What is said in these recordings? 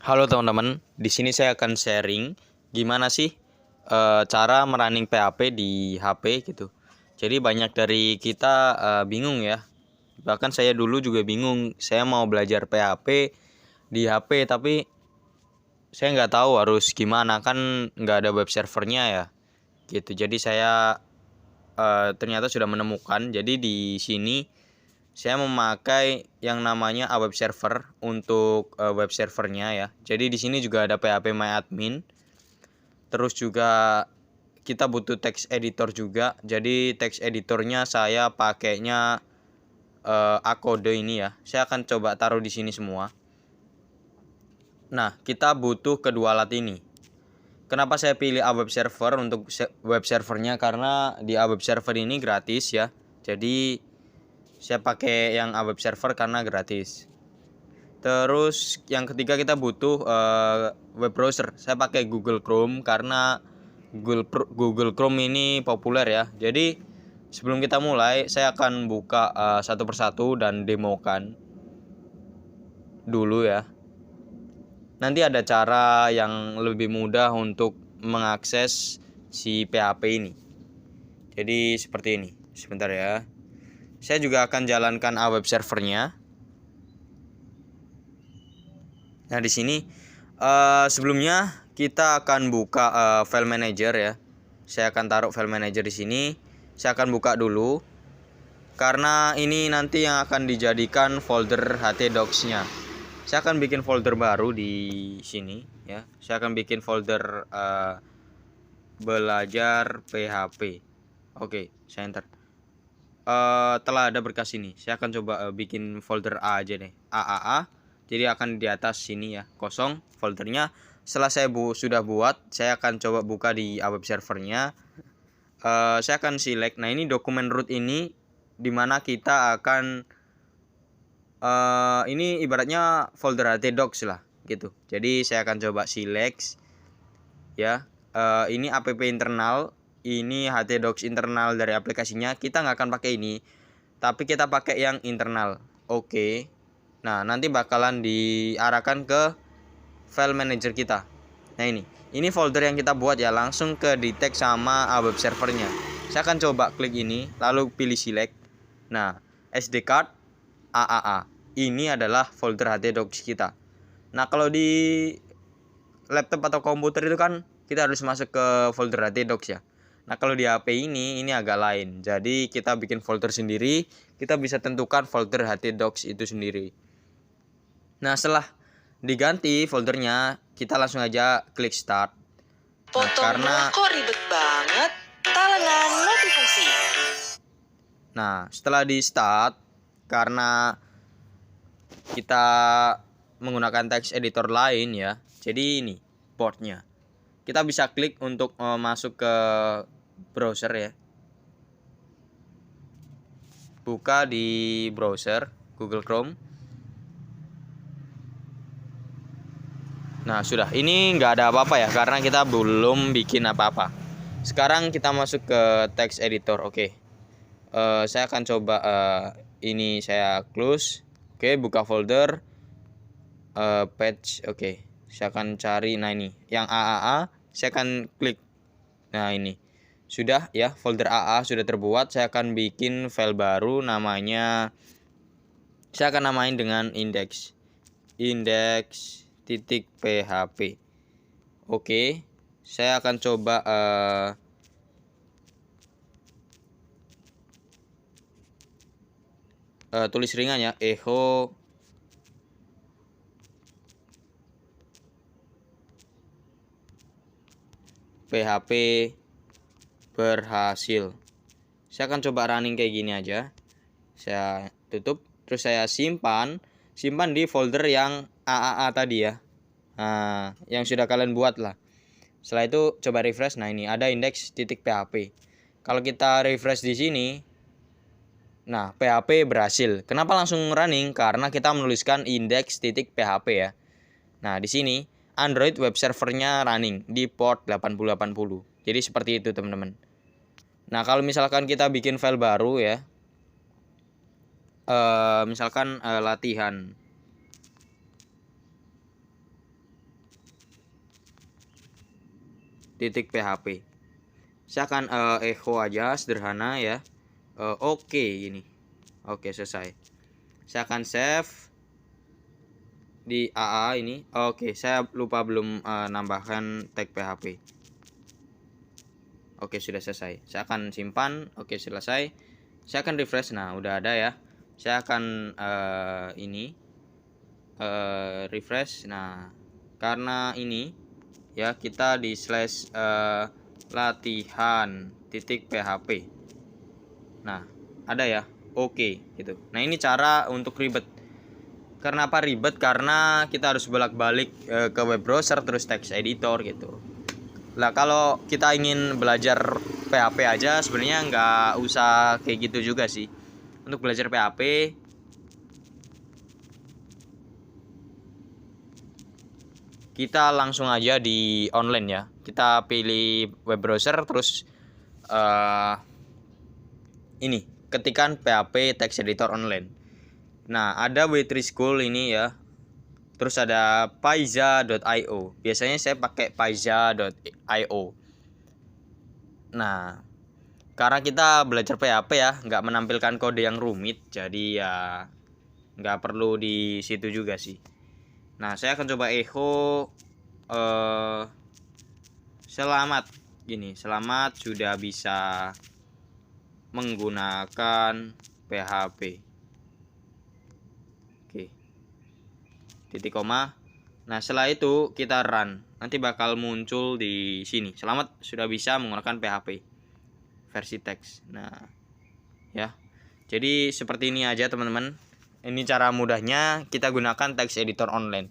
Halo teman-teman, di sini saya akan sharing gimana sih cara merunning PHP di HP gitu. Jadi banyak dari kita bingung ya. Bahkan saya dulu juga bingung. Saya mau belajar PHP di HP tapi saya nggak tahu harus gimana, kan nggak ada web servernya ya. Gitu. Jadi saya ternyata sudah menemukan. Jadi di sini saya memakai yang namanya web server untuk web servernya ya. Jadi di sini juga ada phpMyAdmin. Terus juga kita butuh text editor juga. Jadi text editornya saya pakainya Acode ini ya. Saya akan coba taruh di sini semua. Nah, kita butuh kedua alat ini. Kenapa saya pilih web server untuk web servernya? Karena di web server ini gratis ya. Jadi saya pakai yang web server karena gratis. Terus yang ketiga kita butuh web browser. Saya pakai Google Chrome karena Google Chrome ini populer ya. Jadi sebelum kita mulai saya akan buka satu persatu dan demokan dulu ya. Nanti ada cara yang lebih mudah untuk mengakses si PHP ini. Jadi seperti ini. Sebentar ya. Saya juga akan jalankan web servernya. Nah, di sini sebelumnya kita akan buka file manager ya. Saya akan taruh file manager di sini. Saya akan buka dulu karena ini nanti yang akan dijadikan folder htdocs-nya. Saya akan bikin folder baru di sini ya. Saya akan bikin folder belajar PHP. Oke, saya enter. Telah ada berkas ini. Saya akan coba bikin folder A aja deh. AAA. Jadi akan di atas sini ya, kosong foldernya. Setelah saya sudah buat, saya akan coba buka di web servernya. Saya akan select. Nah, ini dokumen root ini dimana kita akan ini ibaratnya folder htdocs lah gitu. Jadi saya akan coba select ya. Ini app internal, ini htdocs internal dari aplikasinya. Kita nggak akan pakai ini, tapi kita pakai yang internal. Oke. Nah, nanti bakalan diarahkan ke file manager kita. Nah, ini folder yang kita buat ya, langsung ke detect sama web servernya. Saya akan coba klik ini, lalu pilih select. Nah, SD card AAA. Ini adalah folder htdocs kita. Nah, kalau di laptop atau komputer itu kan kita harus masuk ke folder htdocs ya. Nah, kalau di HP ini agak lain. Jadi kita bikin folder sendiri, kita bisa tentukan folder htdocs itu sendiri. Nah, setelah diganti foldernya, kita langsung aja klik start. Nah, karena kok ribet banget, talengan notifikasi. Nah, setelah di start, karena kita menggunakan text editor lain ya, jadi ini portnya. Kita bisa klik untuk masuk ke browser ya. Buka di browser Google Chrome. Nah, sudah. Ini nggak ada apa-apa ya, karena kita belum bikin apa-apa. Sekarang kita masuk ke text editor. Oke. Saya akan coba ini saya close. Oke, buka folder patch. Oke. Saya akan cari, nah ini yang AAA. Saya akan klik. Nah, ini. Sudah ya, folder AA sudah terbuat. Saya akan bikin file baru namanya, saya akan namain dengan index.php. Oke, saya akan coba tulis ringan ya, echo PHP berhasil. Saya akan coba running kayak gini aja. Saya tutup, terus saya simpan di folder yang AAA tadi ya. Nah, yang sudah kalian buat lah. Setelah itu coba refresh. Nah, ini ada index.php. Kalau kita refresh di sini, nah, PHP berhasil. Kenapa langsung running? Karena kita menuliskan index.php ya. Nah, di sini Android web servernya running di port 8080. Jadi seperti itu, teman-teman. Nah, kalau misalkan kita bikin file baru ya, misalkan latihan. titik php. Saya akan echo aja sederhana ya. Oke ini. Oke, selesai. Saya akan save di AA ini. Oke, saya lupa belum nambahkan tag php. Oke, sudah selesai. Saya akan simpan. Oke, selesai. Saya akan refresh. Nah, udah ada ya. Saya akan refresh. Nah, karena ini ya kita di slash latihan titik php. Nah, ada ya. Oke gitu. Nah, ini cara untuk ribet. Kenapa ribet? Karena kita harus bolak-balik ke web browser terus text editor gitu. Lah kalau kita ingin belajar PHP aja sebenarnya nggak usah kayak gitu juga sih. Untuk belajar PHP kita langsung aja di online ya. Kita pilih web browser terus ini ketikan PHP text editor online. Nah, ada W3 School ini ya. Terus ada paiza.io. Biasanya saya pakai paiza.io. Nah, karena kita belajar PHP ya, nggak menampilkan kode yang rumit, jadi ya nggak perlu di situ juga sih. Nah, saya akan coba echo selamat gini, selamat sudah bisa menggunakan PHP. Oke. Titik koma. Nah, setelah itu kita run. Nanti bakal muncul di sini. Selamat sudah bisa menggunakan PHP versi teks. Nah, ya. Jadi seperti ini aja teman-teman. Ini cara mudahnya kita gunakan text editor online.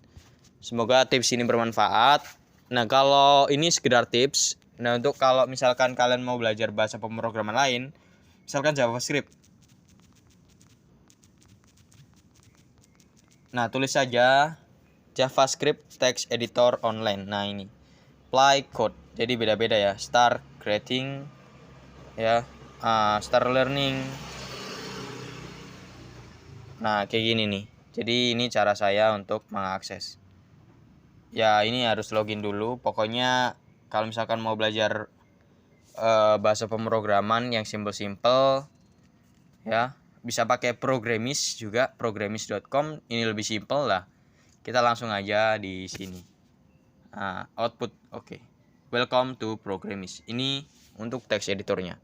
Semoga tips ini bermanfaat. Nah, kalau ini sekedar tips. Nah, untuk kalau misalkan kalian mau belajar bahasa pemrograman lain, misalkan JavaScript. Nah, tulis saja JavaScript text editor online. Nah, ini apply code. Jadi beda-beda ya. Start creating ya, start learning. Nah, kayak gini nih. Jadi ini cara saya untuk mengakses. Ya, ini harus login dulu. Pokoknya kalau misalkan mau belajar bahasa pemrograman yang simple-simple ya, bisa pakai Programmis juga, programmis.com. Ini lebih simple lah. Kita langsung aja di sini. Output, oke. Welcome to Programmis. Ini untuk text editornya.